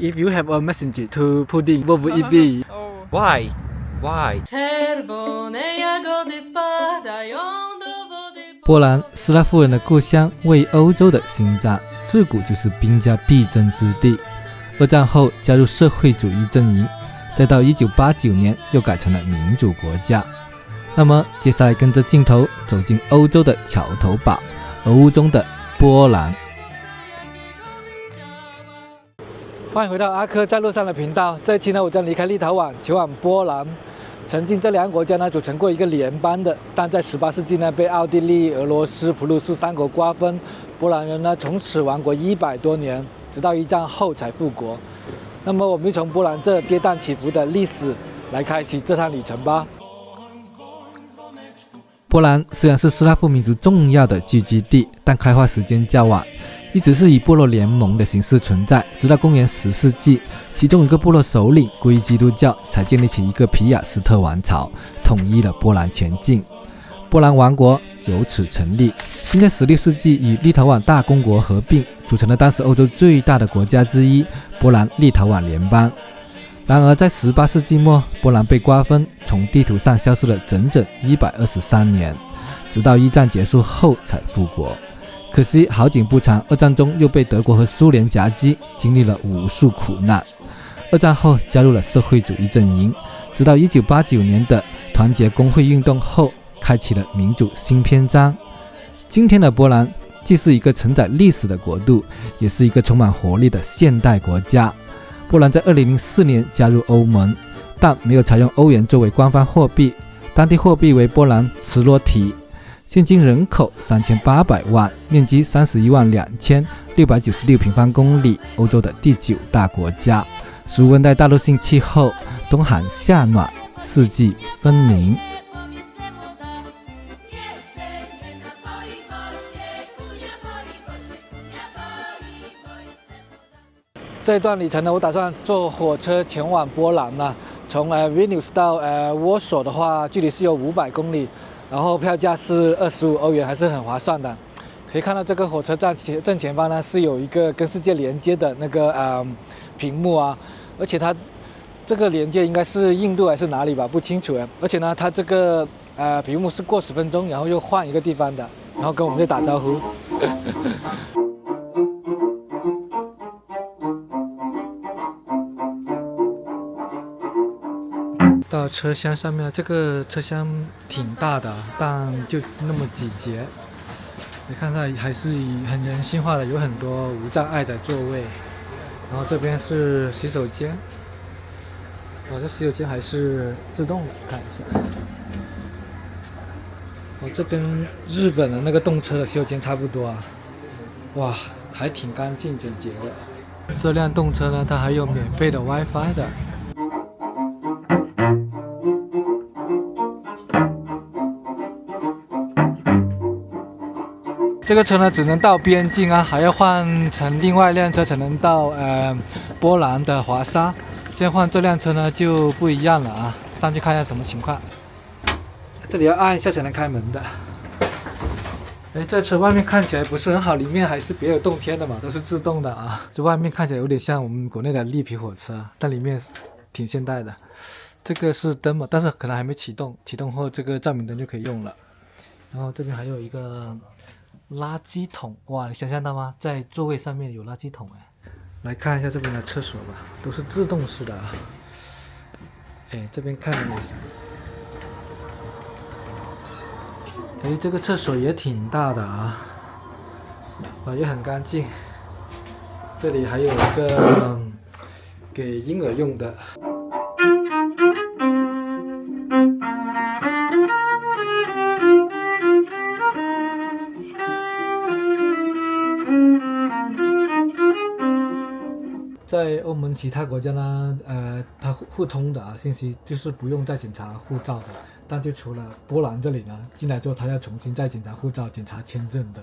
If you have a messenger to pudding, what would it be? Why? Why? 波兰，斯拉夫人的故乡，位于欧洲的心脏，自古就是兵家必争之地。二战后加入社会主义阵营，再到1989年又改成了民主国家。那么接下来跟着镜头走进欧洲的桥头堡，俄乌中的波兰。欢迎回到阿科在路上的频道。这一期呢，我将离开立陶宛，前往波兰。曾经这两个国家呢组成过一个联邦的，但在18世纪呢被奥地利、俄罗斯、普鲁士三国瓜分，波兰人呢从此亡国100多年，直到一战后才复国。那么我们就从波兰这跌宕起伏的历史来开启这趟旅程吧。波兰虽然是斯拉夫民族重要的聚居地，但开化时间较晚，一直是以部落联盟的形式存在，直到公元10世纪，其中一个部落首领皈依基督教，才建立起一个皮亚斯特王朝，统一了波兰全境，波兰王国由此成立，并在16世纪与立陶宛大公国合并，组成了当时欧洲最大的国家之一——波兰立陶宛联邦。然而在18世纪末，波兰被瓜分，从地图上消失了整整123年，直到一战结束后才复国。可惜好景不长，二战中又被德国和苏联夹击，经历了无数苦难。二战后加入了社会主义阵营，直到1989年的团结工会运动后，开启了民主新篇章。今天的波兰既是一个承载历史的国度，也是一个充满活力的现代国家。波兰在2004年加入欧盟，但没有采用欧元作为官方货币，当地货币为波兰茨洛提。现今人口3800万，面积312696平方公里，欧洲的第9大国家，属温带大陆性气候，冬寒夏暖，四季分明。这一段旅程呢，我打算坐火车前往波兰呢。从Vilnius 到沃索的话，距离是有500公里，然后票价是25欧元，还是很划算的。可以看到这个火车站正前方呢是有一个跟世界连接的那个屏幕啊，而且它这个连接应该是印度还是哪里吧，不清楚。而且呢，它这个屏幕是过10分钟，然后又换一个地方的，然后跟我们在打招呼。到车厢上面，这个车厢挺大的，但就那么几节。你看到还是很人性化的，有很多无障碍的座位。然后这边是洗手间，这洗手间还是自动的，看一下。这跟日本的那个动车的洗手间差不多啊。哇，还挺干净整洁的。这辆动车呢，它还有免费的 WiFi 的。这个车呢只能到边境啊，还要换成另外一辆车才能到波兰的华沙。现在换这辆车呢就不一样了啊，上去看一下什么情况。这里要按一下才能开门的。这车外面看起来不是很好，里面还是别有洞天的嘛，都是自动的啊。这外面看起来有点像我们国内的绿皮火车，但里面挺现代的。这个是灯嘛，但是可能还没启动，启动后这个照明灯就可以用了。然后这边还有一个垃圾桶，哇，你想象到吗？在座位上面有垃圾桶哎。来看一下这边的厕所吧，都是自动式的啊。这边看了一下，这个厕所也挺大的啊，也很干净。这里还有一个给婴儿用的。在欧盟其他国家呢，它互通的信息就是不用再检查护照的，但就除了波兰这里呢，进来之后它要重新再检查护照、检查签证的，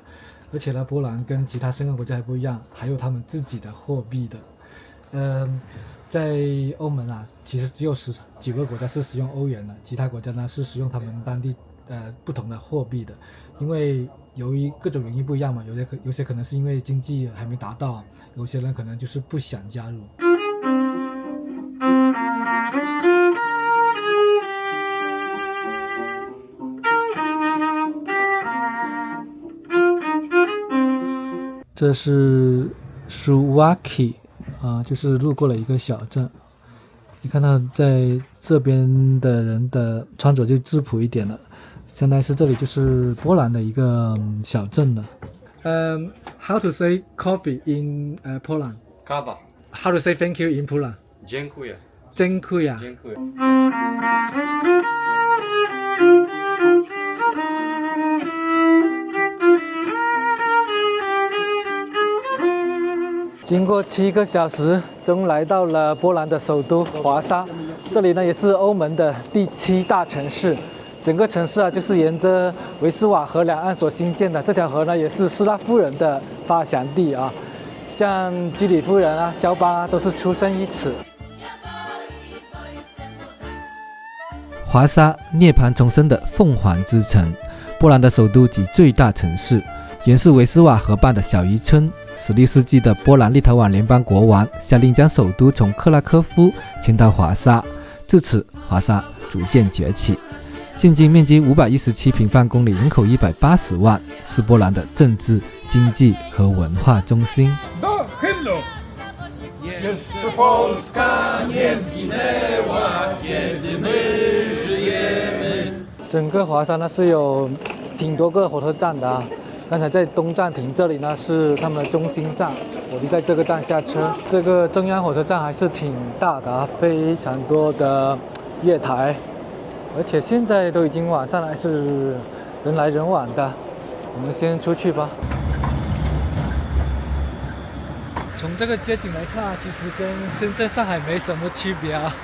而且呢，波兰跟其他申根国家还不一样，还有他们自己的货币的。在欧盟啊，其实只有19个国家是使用欧元的，其他国家呢是使用他们当地不同的货币的，因为由于各种原因不一样嘛，有些可能是因为经济还没达到，有些人可能就是不想加入。这是 Suwaki 啊，就是路过了一个小镇。你看到在这边的人的穿着就质朴一点了，相当于是这里就是波兰的一个小镇了。How to say coffee in Poland? Kawa. How to say thank you in Poland? Dziękuję. Dziękuję. Dziękuję. 经过7个小时，终来到了波兰的首都华沙。这里呢也是欧盟的第7大城市。整个城市啊，就是沿着维斯瓦河两岸所兴建的。这条河呢，也是斯拉夫人的发祥地啊，像居里夫人啊、肖邦啊，都是出生于此。华沙，涅槃重生的凤凰之城，波兰的首都及最大城市，原是维斯瓦河畔的小渔村。16世纪的波兰立陶宛联邦国王下令将首都从克拉科夫迁到华沙，自此华沙逐渐崛起。现今面积517平方公里，人口180万，是波兰的政治、经济和文化中心。整个华沙呢是有挺多个火车站的啊。刚才在东站停，这里呢是他们的中心站，我就在这个站下车。这个中央火车站还是挺大的啊，非常多的月台，而且现在都已经晚上了，还是人来人往的。我们先出去吧。从这个街景来看，其实跟深圳、上海没什么区别啊。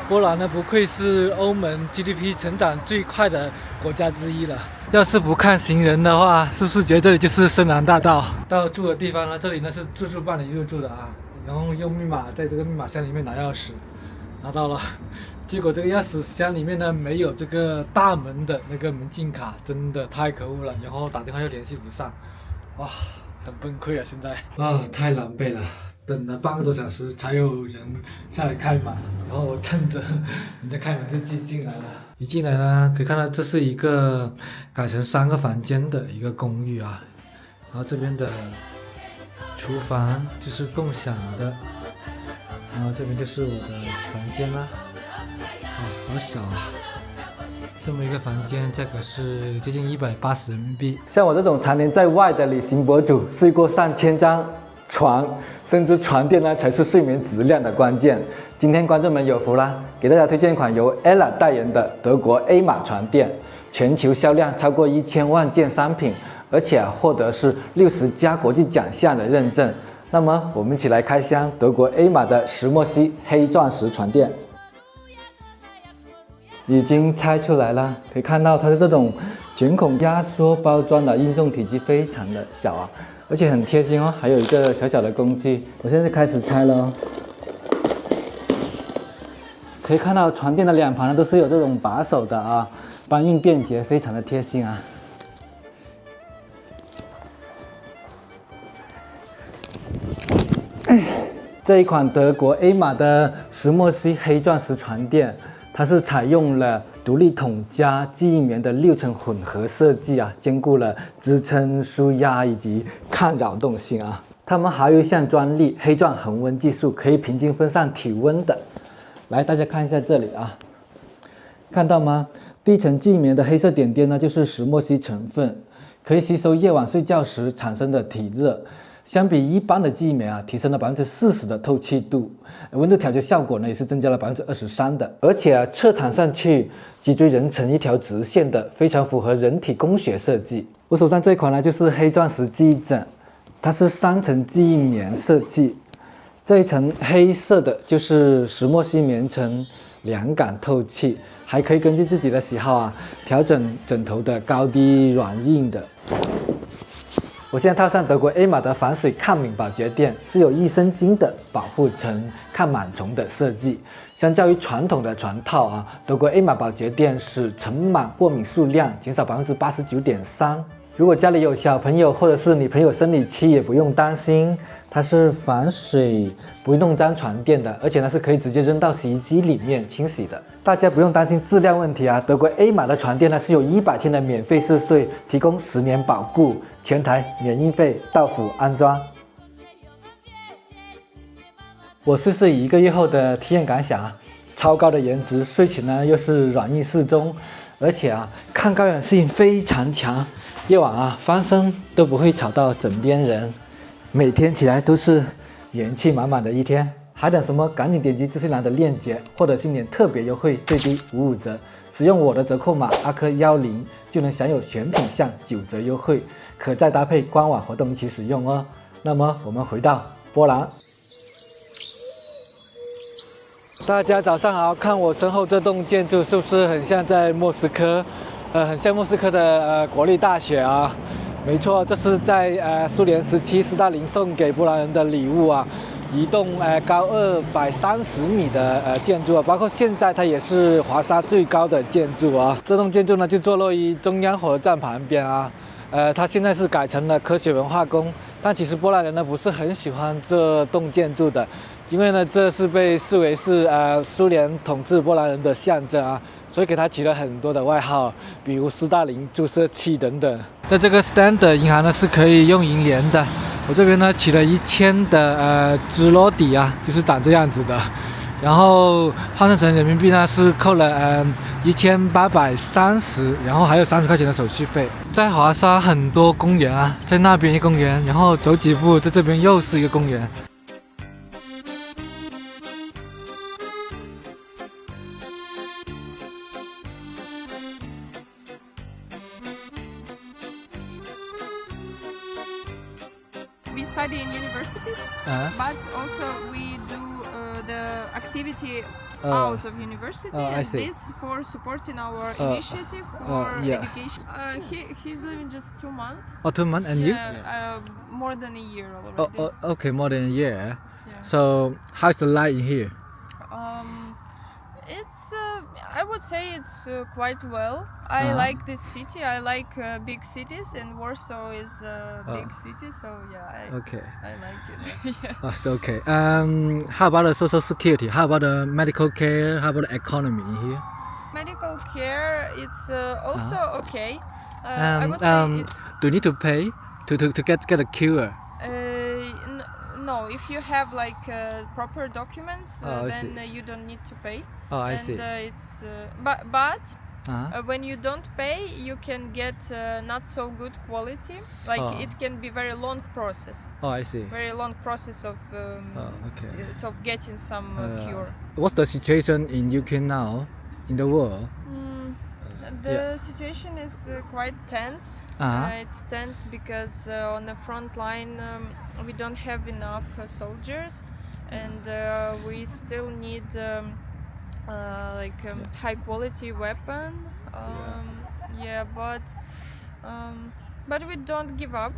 波兰呢，不愧是欧盟 GDP 成长最快的国家之一了。要是不看行人的话，是不是觉得这里就是深南大道？到住的地方呢，这里呢是自助办理入住的啊，然后用密码在这个密码箱里面拿钥匙，拿到了。结果这个钥匙箱里面呢没有这个大门的那个门禁卡，真的太可恶了。然后打电话又联系不上，哇，很崩溃啊！现在啊，太狼狈了。等了半个多小时才有人下来开门，然后我趁着人家开门就进来了。一进来呢，可以看到这是一个改成3个房间的一个公寓啊。然后这边的厨房就是共享的，然后这边就是我的房间啦。啊，好小啊！这么一个房间，价格是接近180人民币。像我这种常年在外的旅行博主，睡过上千张床，甚至床垫呢才是睡眠质量的关键。今天观众们有福啦，给大家推荐一款由 Ella 代言的德国 A 码床垫，全球销量超过1000万件商品，而且获得是60家国际奖项的认证。那么我们一起来开箱德国 A 码的石墨烯黑钻石床垫。已经拆出来了，可以看到它是这种卷孔压缩包装的，运送体积非常的小啊。而且很贴心哦，还有一个小小的工具。我现在开始拆了哦。可以看到床垫的两旁呢都是有这种把手的啊，搬运便捷，非常的贴心啊。这一款德国 A 码的石墨烯黑钻石床垫，它是采用了独立筒加记忆棉的6层混合设计啊，兼顾了支撑、舒压以及抗扰动性啊。它们还有一项专利黑钻恒温技术，可以平均分散体温的。来，大家看一下这里啊，看到吗？第一层记忆棉的黑色点点呢，就是石墨烯成分，可以吸收夜晚睡觉时产生的体热。相比一般的记忆棉啊，提升了40%的透气度，温度调节效果呢也是增加了23%的，而且啊侧躺上去，脊椎人成一条直线的，非常符合人体工学设计。我手上这款呢就是黑钻石记忆枕，它是3层记忆棉设计，这一层黑色的就是石墨烯棉层，凉感透气，还可以根据自己的喜好啊调整枕头的高低软硬的。我现在套上德国 A 码的防水抗敏保洁垫，是有益生菌的保护层、抗螨虫的设计。相较于传统的床套啊，德国 A 码保洁垫使尘螨过敏数量减少89.3%。如果家里有小朋友或者是你朋友生理期，也不用担心，它是防水，不会弄脏床垫的，而且呢是可以直接扔到洗衣机里面清洗的。大家不用担心质量问题啊，德国 A 码的床垫呢是有100天的免费试睡，提供10年保固，全台免运费到府安装。我试睡1个月后的体验感想啊，超高的颜值，睡起呢又是软硬适中，而且啊抗高氧性非常强，夜晚啊翻身都不会吵到枕边人，每天起来都是元气满满的一天。还等什么？赶紧点击资讯栏的链接，获得新年特别优惠，最低55折，使用我的折扣码阿珂10就能享有选品项9折优惠，可再搭配官网活动一起使用哦。那么我们回到波兰。大家早上好，看我身后这栋建筑是不是很像在莫斯科？很像莫斯科的国立大学啊。没错，这是在苏联时期斯大林送给波兰人的礼物啊，一栋高230米的建筑啊，包括现在它也是华沙最高的建筑啊。这栋建筑呢就坐落于中央火车站旁边啊。它现在是改成了科学文化宫，但其实波兰人呢不是很喜欢这栋建筑的，因为呢这是被视为是苏联统治波兰人的象征啊，所以给它起了很多的外号，比如斯大林注射器等等。在这个 Standard 银行呢是可以用银联的，我这边呢取了1000的芝罗底啊，就是长这样子的。然后换算成人民币呢是扣了1830，然后还有30块钱的手续费。在华沙很多公园啊，在那边一个公园，然后走几步在这边又是一个公园。We study in universities, but also we do the activity out of university, I and see. this for supporting our initiative for yeah. education. He's living just 2 months. Oh, 2 months, and you? More than a year already. Okay, more than a year. Yeah. So, how's the life in here? It's I would say it's quite well. I like this city. I like big cities, and Warsaw is a big city, so yeah, Okay. I like it. Yeah. Oh, it's okay. How about the social security? How about the medical care? How about the economy in here? Medical care, it's also okay. I would say it's do you need to pay to get a cure? no. If you have like proper documents, I then see. you don't need to pay. Oh, I And see. it's but when you don't pay, you can get not so good quality. Like it can be very long process. Oh, I see. Very long process of Okay. of getting some cure. What's the situation in UK now, in the world? The situation is quite tense. It's tense because on the front line we don't have enough soldiers, and we still need high quality weapon. But we don't give up.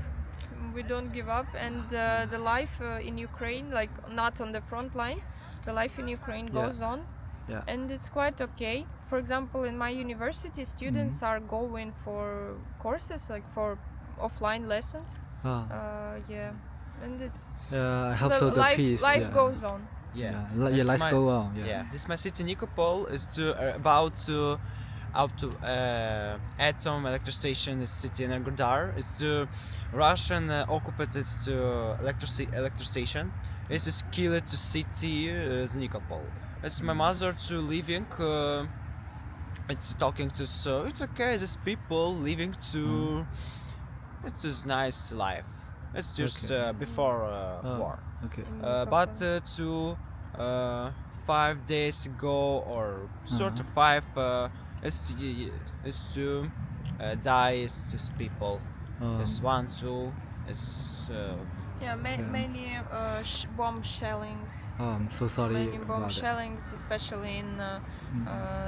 We don't give up, and the life in Ukraine, like not on the front line, the life in Ukraine goes on. Yeah. And it's quite okay. For example, in my university, students are going for courses, like for offline lessons. And it's I hope so. The peace. Life goes on. Let's go on. This my city Nikopol is about to add some electric station in the city Energodar. It's the Russian occupied electric station. It's just killed to city Nikopol. It's my mother to living. It's talking to so it's okay. These people living to. It's just nice life. It's just before war. Okay. But to 5 days ago or sort of 5, it's to die. It's just people. It's 1, 2. It's Many bomb shellings. Oh, I'm so sorry. Many bomb about shellings, especially in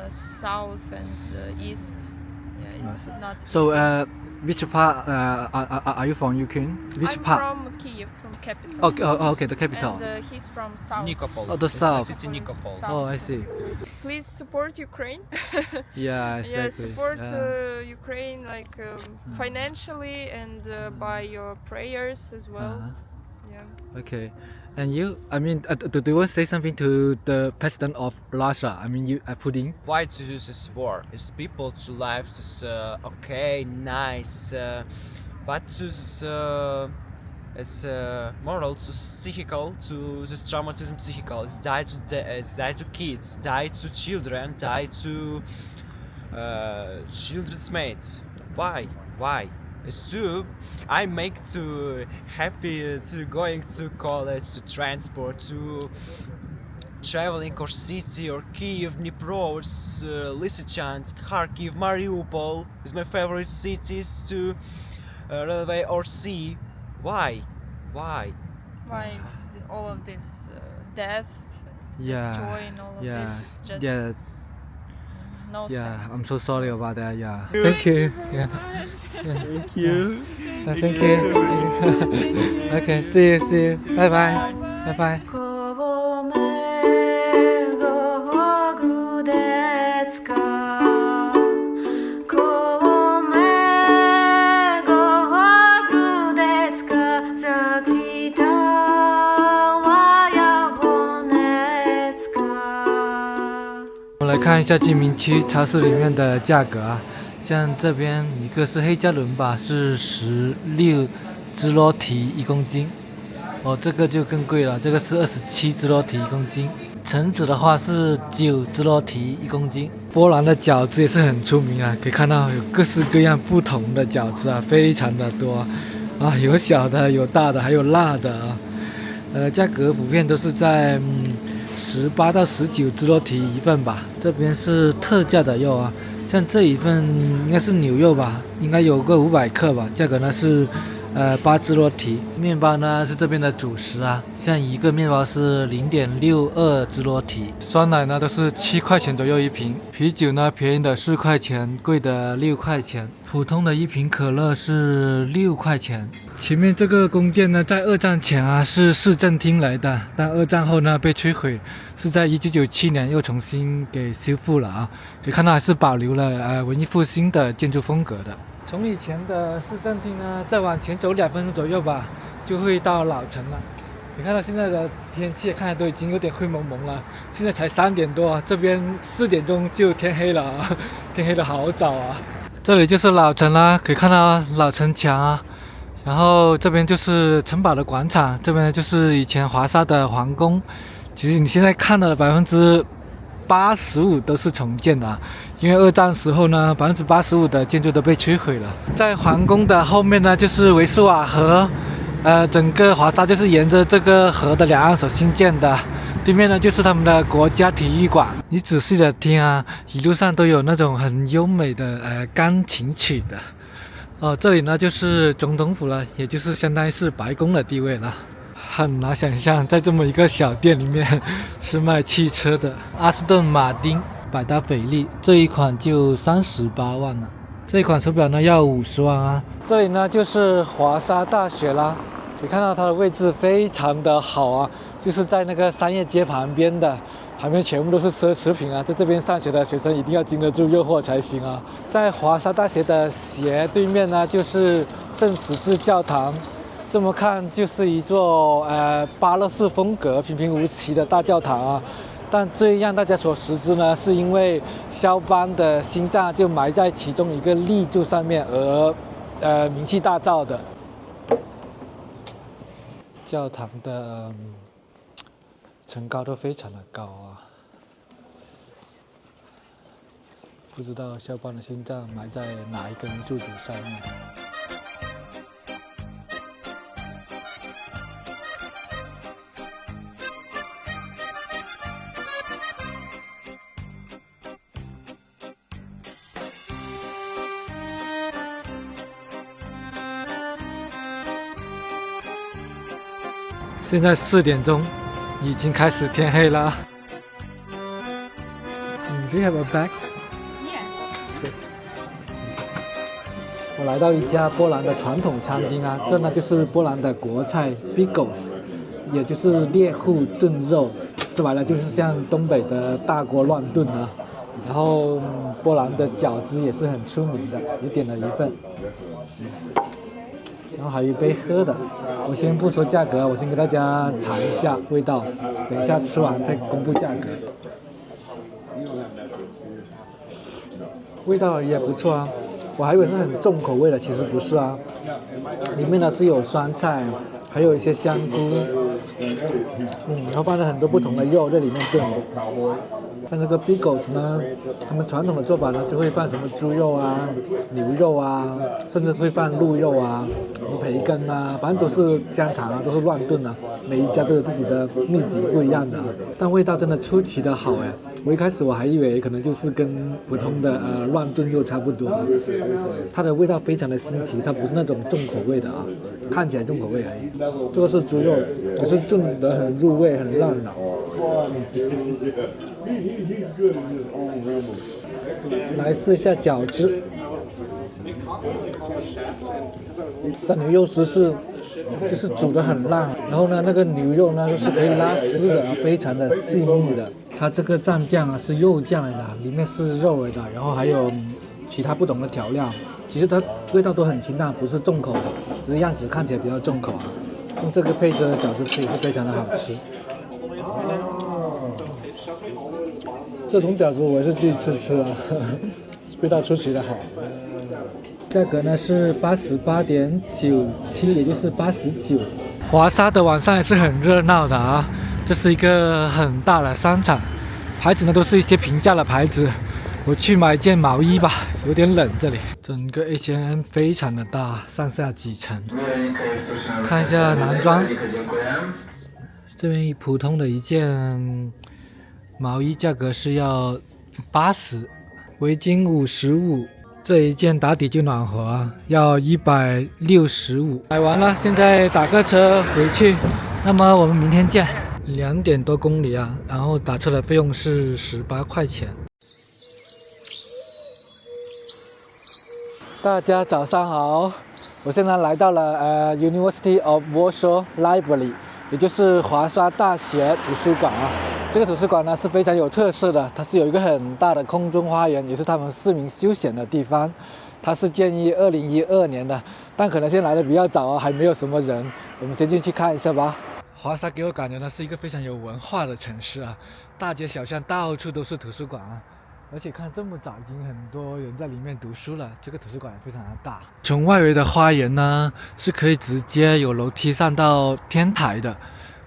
south and east. Yeah, it's not. So, easy. which part are you from Ukraine? Which I'm part? from Kiev, from capital. Okay, the capital. And he's from south. Nikopol. Oh, the It's south. City Nikopol. South. Oh, I see. Please support Ukraine. Yeah, exactly. Yeah, support Yeah. Ukraine like financially and by your prayers as well. Yeah. Okay. And you, I mean, do you want to say something to the president of Russia? I mean, Putin. Why to use this war? Is people to lives is okay, nice, but to this, it's moral to psychical to this traumatism psychical. It's die to kids, die to children, die to children's mate. Why? It's true. I make to happy to going to college, to transport, to traveling or city or Kiev, Dnipro, Lysychansk, Kharkiv, Mariupol is my favorite cities to railway or sea. Why? Why all of this death, destroying all of this? It's just no sense. I'm so sorry about that. Yeah. Thank you. Yeah. Thank you. Thank you. Okay. See you. Bye bye.我们来看一下居民区超市里面的价格啊，像这边一个是黑加仑吧，是16支罗提1公斤，哦，这个就更贵了，这个是27支罗提1公斤。橙子的话是9支罗提1公斤。波兰的饺子也是很出名啊，可以看到有各式各样不同的饺子啊，非常的多啊，有小的，有大的，还有辣的啊。价格普遍都是在18到19支罗提一份吧。这边是特价的肉啊，像这一份应该是牛肉吧，应该有个500克吧，价格呢是8支罗提。面包呢是这边的主食啊，像一个面包是0.62支罗提。酸奶呢都是7块钱左右一瓶，啤酒呢便宜的4块钱，贵的6块钱，普通的一瓶可乐是6块钱。前面这个宫殿呢，在2战前啊是市政厅来的，但2战后呢被摧毁，是在1997年又重新给修复了啊，可以看到还是保留了文艺复兴的建筑风格的。从以前的市政厅呢，再往前走2分钟左右吧，就会到老城了。你看到现在的天气，看来都已经有点灰蒙蒙了。现在才3点多，这边4点钟就天黑了，天黑的好早啊。这里就是老城啦，可以看到老城墙啊。然后这边就是城堡的广场，这边就是以前华沙的皇宫。其实你现在看到的85%都是重建的，因为2战时候呢，85%的建筑都被摧毁了。在皇宫的后面呢，就是维斯瓦河，整个华沙就是沿着这个河的两岸所兴建的。对面呢就是他们的国家体育馆。你仔细的听啊，一路上都有那种很优美的钢琴曲的。哦，这里呢就是总统府了，也就是相当于是白宫的地位了。很难想象在这么一个小店里面是卖汽车的。阿斯顿马丁、百达翡丽这一款就38万了，这一款手表呢要50万啊。这里呢就是华沙大学啦，可以看到它的位置非常的好啊，就是在那个商业街旁边的，旁边全部都是奢侈品啊，在这边上学的学生一定要经得住诱惑才行啊。在华沙大学的斜对面呢就是圣十字教堂，这么看就是一座巴洛式风格平平无奇的大教堂啊。但最让大家所熟知呢，是因为肖邦的心脏就埋在其中一个立柱上面而名气大噪的。教堂的层高都非常的高啊，不知道肖邦的心脏埋在哪一根柱子上面。现在4点钟，已经开始天黑了。Do you have a bag? Yeah. Okay. 我来到一家波兰的传统餐厅啊，这呢就是波兰的国菜 Bigos， 也就是猎户炖肉，说白了就是像东北的大锅乱炖啊。然后波兰的饺子也是很出名的，也点了一份。然后还有一杯喝的，我先不说价格，我先给大家尝一下味道，等一下吃完再公布价格。味道也不错啊，我还以为是很重口味的，其实不是啊。里面呢是有酸菜，还有一些香菇，然后放了很多不同的肉在里面炖。像这个 Bigos 呢，他们传统的做法呢就会放什么猪肉啊、牛肉啊，甚至会放鹿肉啊、培根啊，反正都是香肠啊，都是乱炖啊。每一家都有自己的秘籍不一样的啊，但味道真的出奇的好哎！我一开始我还以为可能就是跟普通的乱炖肉差不多啊，它的味道非常的新奇，它不是那种重口味的啊，看起来重口味而已。这个是猪肉，也是炖得很入味，很烂的。来试一下饺子，那牛肉丝是就是煮得很烂，然后呢那个牛肉呢就是可以拉丝的，非常的细腻的。它这个蘸酱啊是肉酱来的，里面是肉来的，然后还有其他不同的调料，其实它味道都很清淡，不是重口的，只是样子看起来比较重口啊。用这个配着饺子吃也是非常的好吃。这种饺子我也是第一次吃啊，味道出奇的好。价格呢是88.97，也就是89。华沙的晚上也是很热闹的啊，这是一个很大的商场，牌子呢都是一些平价的牌子。我去买件毛衣吧，有点冷这里。整个 H&M 非常的大，上下几层。看一下男装，这边普通的一件毛衣价格是要80，围巾55，这一件打底就暖和啊，要165。买完了，现在打个车回去。那么我们明天见。2点多公里啊，然后打车的费用是18块钱。大家早上好，我现在来到了University of Warsaw Library， 也就是华沙大学图书馆啊。这个图书馆呢是非常有特色的，它是有一个很大的空中花园，也是他们市民休闲的地方。它是建于2012年的，但可能现在来的比较早啊，还没有什么人。我们先进去看一下吧。华沙给我感觉呢是一个非常有文化的城市啊，大街小巷到处都是图书馆啊。而且看这么早已经很多人在里面读书了，这个图书馆也非常的大。从外围的花园呢是可以直接有楼梯上到天台的，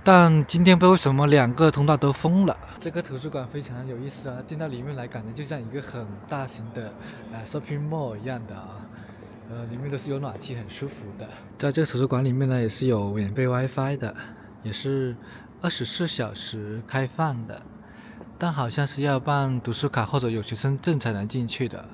但今天不知道为什么2个通道都封了。这个图书馆非常有意思啊，进到里面来感觉就像一个很大型的shopping mall 一样的啊，里面都是有暖气，很舒服的。在这个图书馆里面呢也是有免费 WiFi 的，也是24小时开放的。但好像是要办读书卡或者有学生证才能进去的。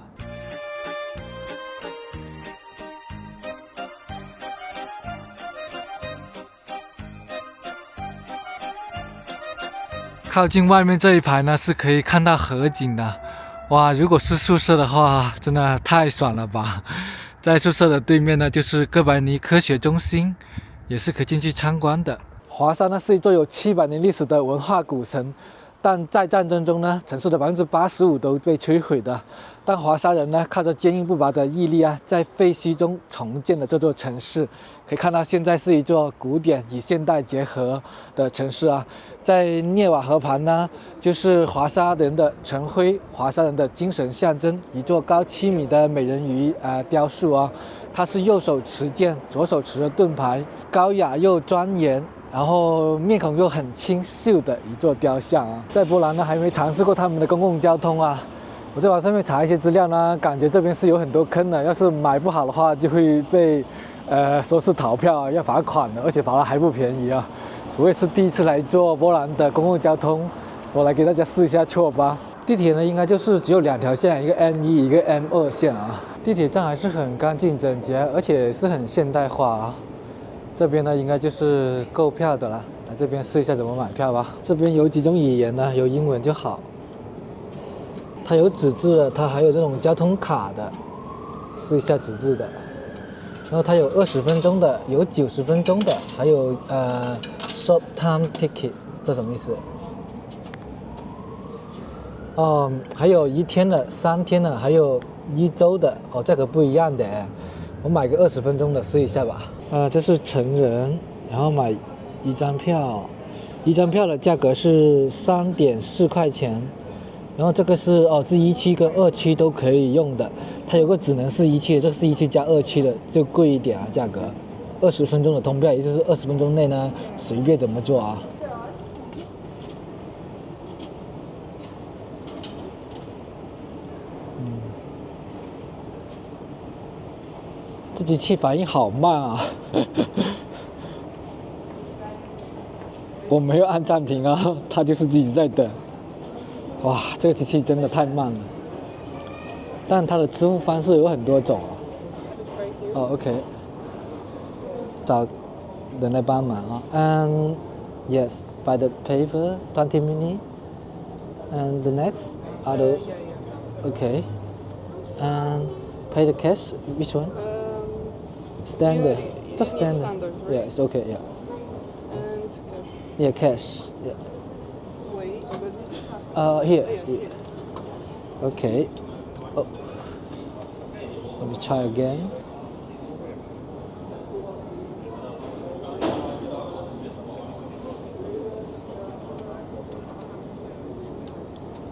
靠近外面这一排呢是可以看到河景的，哇！如果是宿舍的话，真的太爽了吧！在宿舍的对面呢就是哥白尼科学中心，也是可以进去参观的。华沙呢是一座有700年历史的文化古城。但在战争中呢，城市的85%都被摧毁的。但华沙人呢，靠着坚硬不拔的毅力啊，在废墟中重建了这座城市。可以看到，现在是一座古典与现代结合的城市啊。在涅瓦河畔呢，就是华沙人的晨晖，华沙人的精神象征，一座高7米的美人鱼雕塑啊。它是右手持剑，左手持着盾牌，高雅又庄严。然后面孔又很清秀的一座雕像啊，在波兰呢还没尝试过他们的公共交通啊。我在网上面查一些资料呢，感觉这边是有很多坑的，要是买不好的话就会被说是逃票啊，要罚款的，而且罚的还不便宜啊。我也是第一次来坐波兰的公共交通，我来给大家试一下错吧。地铁呢应该就是只有2条线，一个 M1 一个 M2 线啊。地铁站还是很干净整洁，而且是很现代化啊。这边呢应该就是购票的了，来这边试一下怎么买票吧。这边有几种语言呢，有英文就好。它有纸质的，它还有这种交通卡的，试一下纸质的。然后它有20分钟的，有90分钟的，还有short time ticket， 这什么意思？哦，还有1天的、3天的，还有1周的，哦，价格不一样的。我买个20分钟的试一下吧。这是成人，然后买1张票，1张票的价格是3.4块钱。然后这个是是1期跟2期都可以用的，它有个只能是1期的，这个是1期加2期的，就贵一点啊，价格。20分钟的通票，也就是20分钟内呢，随便怎么做啊。这机器反应好慢啊！我没有按暂停啊，它就是自己在等。哇，这个机器真的太慢了。但它的支付方式有很多种啊。OK。找人来帮忙啊。And yes, by the paper, 20 minutes. And the next, other, okay. And pay the cash. Which one? Standard. Just standard. Standard, right? Yeah, it's okay. Yeah. And cash. Yeah, cash. Yeah. Wait, but Here. Okay. Oh. Let me try again.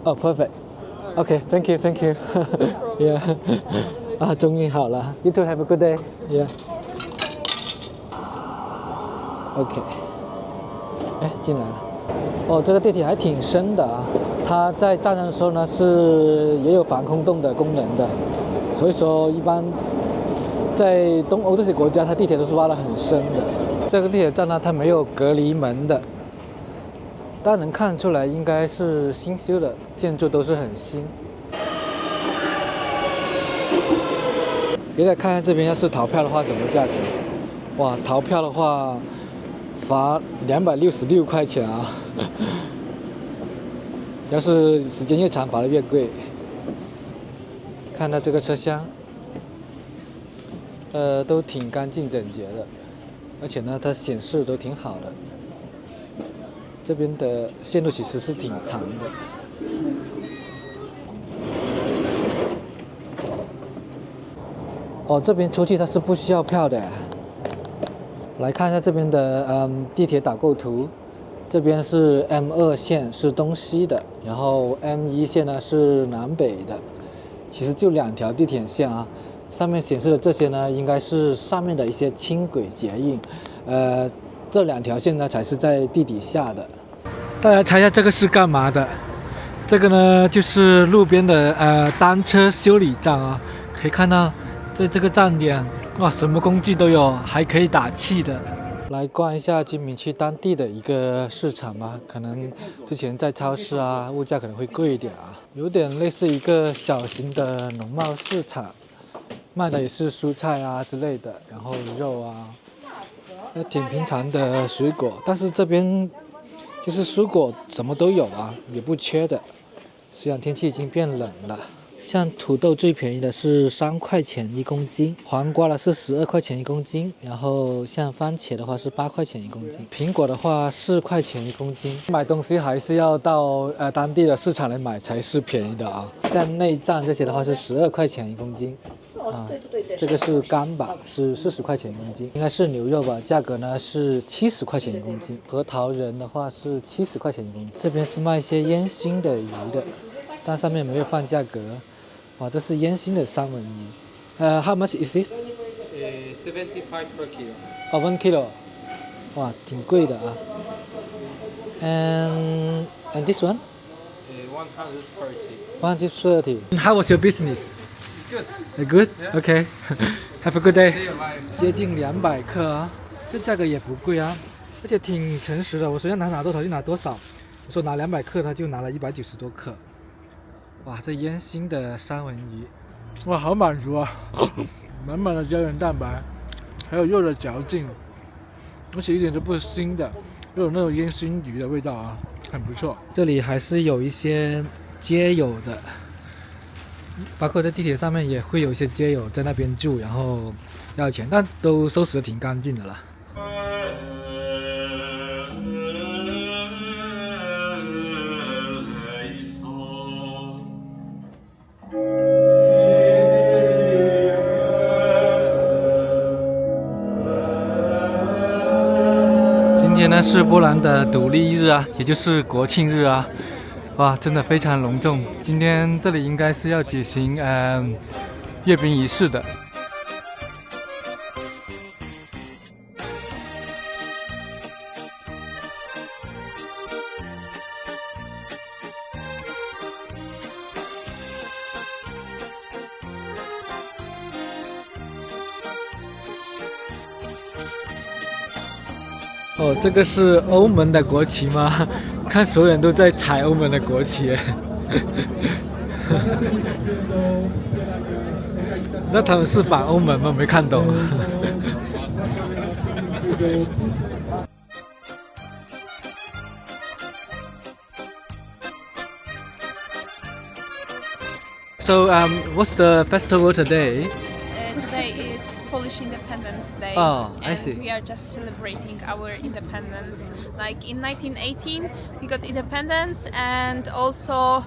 Oh, perfect. Okay, thank you. Yeah. 终于好了。You too, have a good day. Yeah. Okay. 进来了。这个地铁还挺深的啊。它在站站的时候呢，也有防空洞的功能的。所以说，一般在东欧这些国家，它地铁都是挖得很深的。这个地铁站呢，它没有隔离门的。大家能看出来，应该是新修的，建筑都是很新。给大家看看这边，要是逃票的话，什么价格？哇，逃票的话，罚266块钱啊！要是时间越长，罚的越贵。看到这个车厢，都挺干净整洁的，而且呢，它显示都挺好的。这边的线路其实是挺长的。这边出去它是不需要票的。来看一下这边的地铁导购图，这边是 M2 线是东西的，然后 M1 线呢是南北的。其实就2条地铁线啊，上面显示的这些呢，应该是上面的一些轻轨捷运，这2条线呢才是在地底下的。大家猜一下这个是干嘛的？这个呢就是路边的单车修理站啊，可以看到在这个站点，哇，什么工具都有，还可以打气的。来逛一下金明区当地的一个市场吧，可能之前在超市啊，物价可能会贵一点啊，有点类似一个小型的农贸市场，卖的也是蔬菜啊之类的，然后肉啊，挺平常的水果，但是这边就是蔬果什么都有啊，也不缺的。虽然天气已经变冷了。像土豆最便宜的是3块钱1公斤，黄瓜呢是12块钱1公斤，然后像番茄的话是8块钱1公斤，苹果的话4块钱1公斤。买东西还是要到当地的市场来买才是便宜的啊。像内脏这些的话是12块钱1公斤。这个是干吧，是40块钱1公斤，应该是牛肉吧，价格呢是70块钱1公斤。核桃仁的话是70块钱1公斤。这边是卖一些烟熏的鱼的，但上面没有放价格。哇，这是烟熏的三文鱼。How much is this? 75 per kilo. 1 kilo. 哇，挺贵的啊。And this one? 130. 130. How was your business? Good. Good? Okay. Have a good day. See you, bye. 接近200克啊，这价格也不贵啊，而且挺诚实的。我随便拿多少就拿多少，我说拿200克，他就拿了190多克。哇，这烟熏的三文鱼，哇，好满足啊！满满的胶原蛋白，还有肉的嚼劲，而且一点都不腥的，又有那种烟熏鱼的味道啊，很不错。这里还是有一些街友的，包括在地铁上面也会有一些街友在那边住，然后要钱，但都收拾的挺干净的了。今天呢是波兰的独立日啊，也就是国庆日啊，哇，真的非常隆重。今天这里应该是要举行阅兵仪式的。哦，这个是欧盟的国旗吗？看所有人都在踩欧盟的国旗。那他们是反欧盟吗？没看懂。So, what's the festival today? Today it's Polish Independence Day. Oh, I see. And we are just celebrating our independence. Like in 1918, we got independence, and also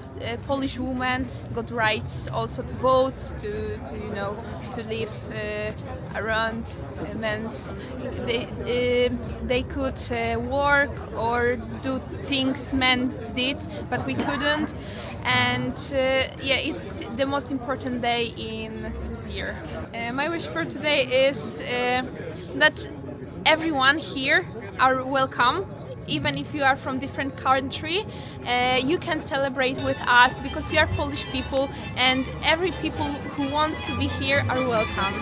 Polish women got rights also to vote, to live around men's. They could work or do things men did, but we couldn't. And it's the most important day in this year. My wish for today is that everyone here are welcome. Even if you are from different country, you can celebrate with us because we are Polish people, and every people who wants to be here are welcome.